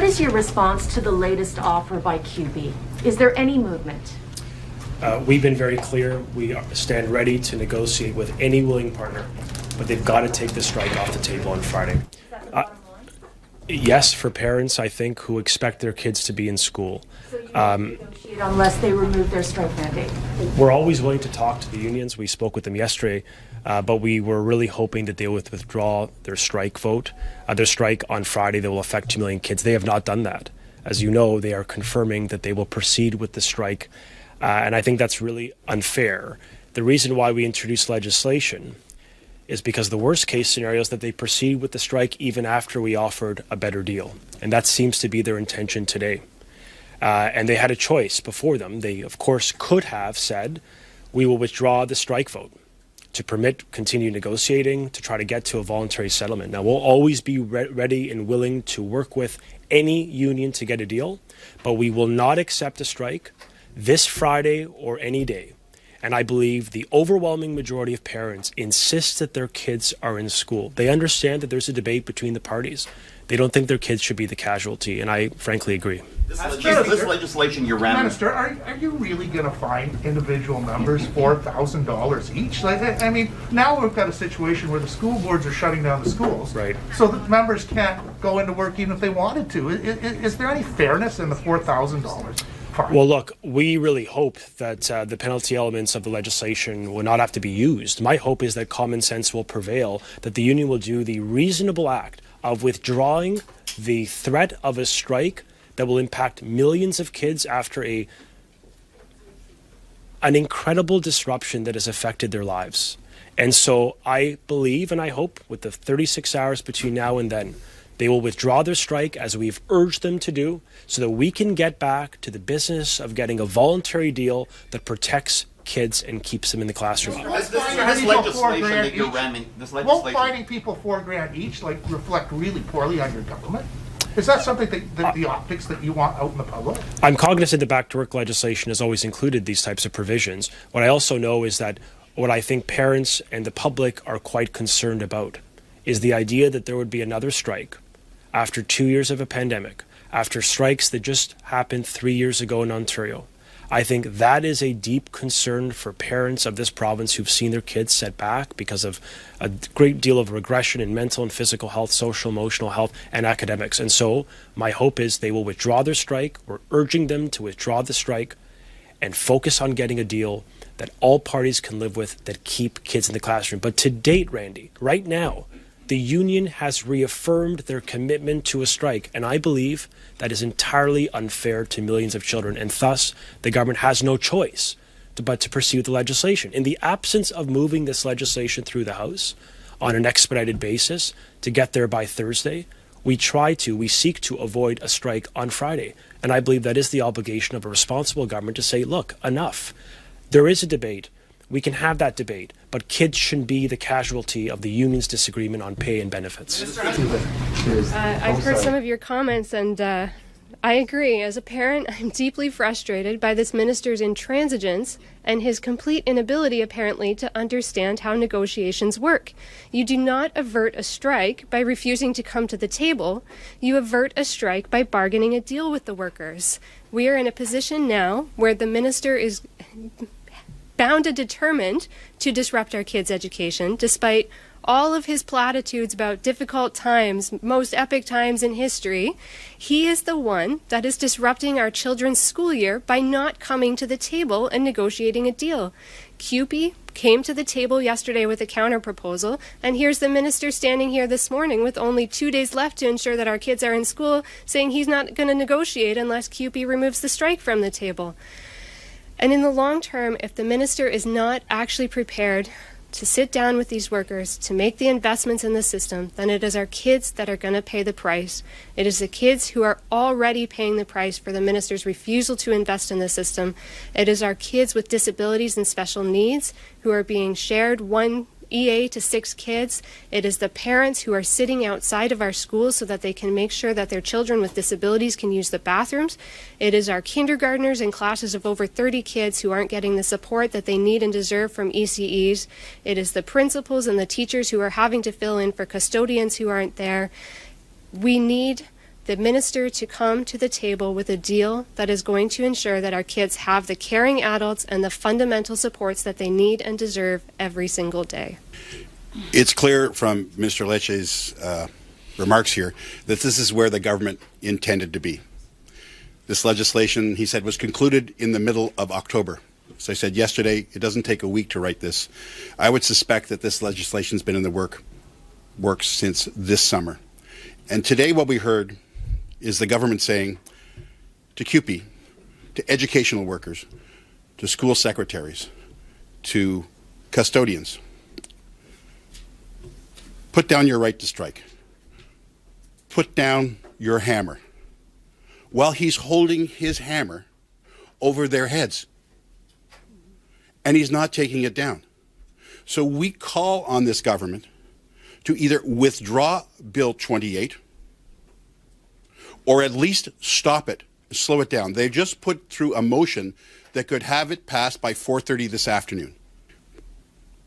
is your response to the latest offer by CUPE? Is there any movement? We've been very clear. We stand ready to negotiate with any willing partner, but they've got to take the strike off the table on Friday. Is that the bottom line? Yes, for parents, I think, who expect their kids to be in school. So you won't negotiate unless they remove their strike mandate? We're always willing to talk to the unions. We spoke with them yesterday, but we were really hoping that they would withdraw their strike vote. Their strike on Friday that will affect 2 million kids. They have not done that. As you know, they are confirming that they will proceed with the strike. And I think that's really unfair. The reason why we introduced legislation is because the worst case scenario is that they proceed with the strike even after we offered a better deal. And that seems to be their intention today. And they had a choice before them. They, of course, could have said, we will withdraw the strike vote to permit continued negotiating, to try to get to a voluntary settlement. Now, we'll always be ready and willing to work with any union to get a deal, but we will not accept a strike this Friday or any day. And I believe the overwhelming majority of parents insist that their kids are in school. They understand that there's a debate between the parties. They don't think their kids should be the casualty, and I frankly agree. This legislation you're ramming. Minister, are you really going to find individual members $4,000 each? Like, I mean, now we've got a situation where the school boards are shutting down the schools, right? So that members can't go into work even if they wanted to. Is there any fairness in the $4,000? Well, look, we really hope that the penalty elements of the legislation will not have to be used. My hope is that common sense will prevail, that the union will do the reasonable act of withdrawing the threat of a strike that will impact millions of kids after an incredible disruption that has affected their lives. And so I believe and I hope with the 36 hours between now and then, they will withdraw their strike as we've urged them to do so that we can get back to the business of getting a voluntary deal that protects kids and keeps them in the classroom. This legislation that you're ramming, won't finding people $4,000 each reflect really poorly on your government? Is that something that the optics that you want out in the public? I'm cognizant the back to work legislation has always included these types of provisions. What I also know is that what I think parents and the public are quite concerned about is the idea that there would be another strike after 2 years of a pandemic, after strikes that just happened 3 years ago in Ontario. I think that is a deep concern for parents of this province who've seen their kids set back because of a great deal of regression in mental and physical health, social, emotional health, and academics. And so my hope is they will withdraw their strike. We're urging them to withdraw the strike and focus on getting a deal that all parties can live with that keep kids in the classroom. But to date, Randy, right now, the union has reaffirmed their commitment to a strike, and I believe that is entirely unfair to millions of children, and thus the government has no choice but to pursue the legislation. In the absence of moving this legislation through the House on an expedited basis to get there by Thursday, we seek to avoid a strike on Friday. And I believe that is the obligation of a responsible government to say, look, enough. There is a debate. We can have that debate, but kids shouldn't be the casualty of the union's disagreement on pay and benefits. I've heard some of your comments, and I agree. As a parent, I'm deeply frustrated by this minister's intransigence and his complete inability, apparently, to understand how negotiations work. You do not avert a strike by refusing to come to the table. You avert a strike by bargaining a deal with the workers. We are in a position now where the minister is bound and determined to disrupt our kids' education, despite all of his platitudes about difficult times, most epic times in history. He is the one that is disrupting our children's school year by not coming to the table and negotiating a deal. CUPE came to the table yesterday with a counter-proposal, and here's the minister standing here this morning with only 2 days left to ensure that our kids are in school, saying he's not going to negotiate unless CUPE removes the strike from the table. And in the long term, if the minister is not actually prepared to sit down with these workers to make the investments in the system, then it is our kids that are going to pay the price. It is the kids who are already paying the price for the minister's refusal to invest in the system. It is our kids with disabilities and special needs who are being shared one EA to 6 kids. It is the parents who are sitting outside of our schools so that they can make sure that their children with disabilities can use the bathrooms. It is our kindergartners in classes of over 30 kids who aren't getting the support that they need and deserve from ECEs. It is the principals and the teachers who are having to fill in for custodians who aren't there. We need the minister to come to the table with a deal that is going to ensure that our kids have the caring adults and the fundamental supports that they need and deserve every single day. It's clear from Mr. Lecce's remarks here that this is where the government intended to be. This legislation, he said, was concluded in the middle of October. As I said yesterday, it doesn't take a week to write this. I would suspect that this legislation's been in the works since this summer. And today what we heard is the government saying to CUPE, to educational workers, to school secretaries, to custodians, put down your right to strike. Put down your hammer. While he's holding his hammer over their heads. And he's not taking it down. So we call on this government to either withdraw Bill 28 or at least stop it, slow it down. They've just put through a motion that could have it passed by 4:30 this afternoon.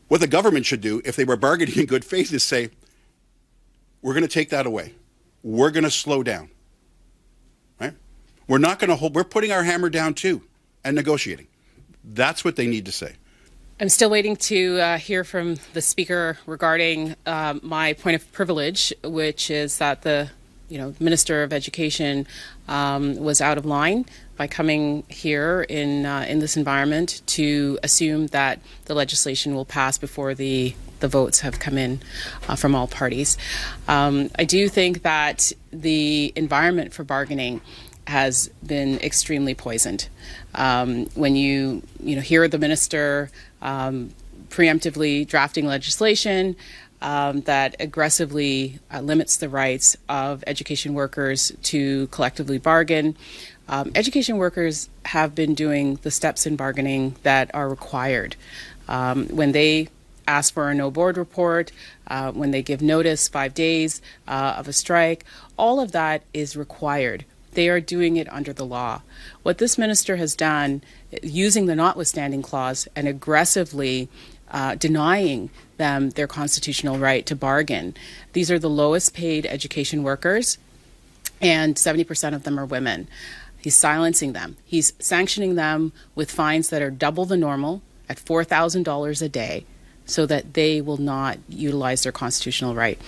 What the government should do, if they were bargaining in good faith, is say, we're going to take that away. We're going to slow down. Right? We're not going to hold, we're putting our hammer down too and negotiating. That's what they need to say. I'm still waiting to hear from the Speaker regarding my point of privilege, which is that the Minister of Education was out of line by coming here in this environment to assume that the legislation will pass before the votes have come in from all parties. I do think that the environment for bargaining has been extremely poisoned. When you hear the minister preemptively drafting legislation that aggressively limits the rights of education workers to collectively bargain, education workers have been doing the steps in bargaining that are required. When they ask for a no board report, when they give notice 5 days of a strike, all of that is required. They are doing it under the law. What this minister has done, using the notwithstanding clause and aggressively denying them their constitutional right to bargain. These are the lowest paid education workers, and 70% of them are women. He's silencing them. He's sanctioning them with fines that are double the normal at $4,000 a day so that they will not utilize their constitutional right.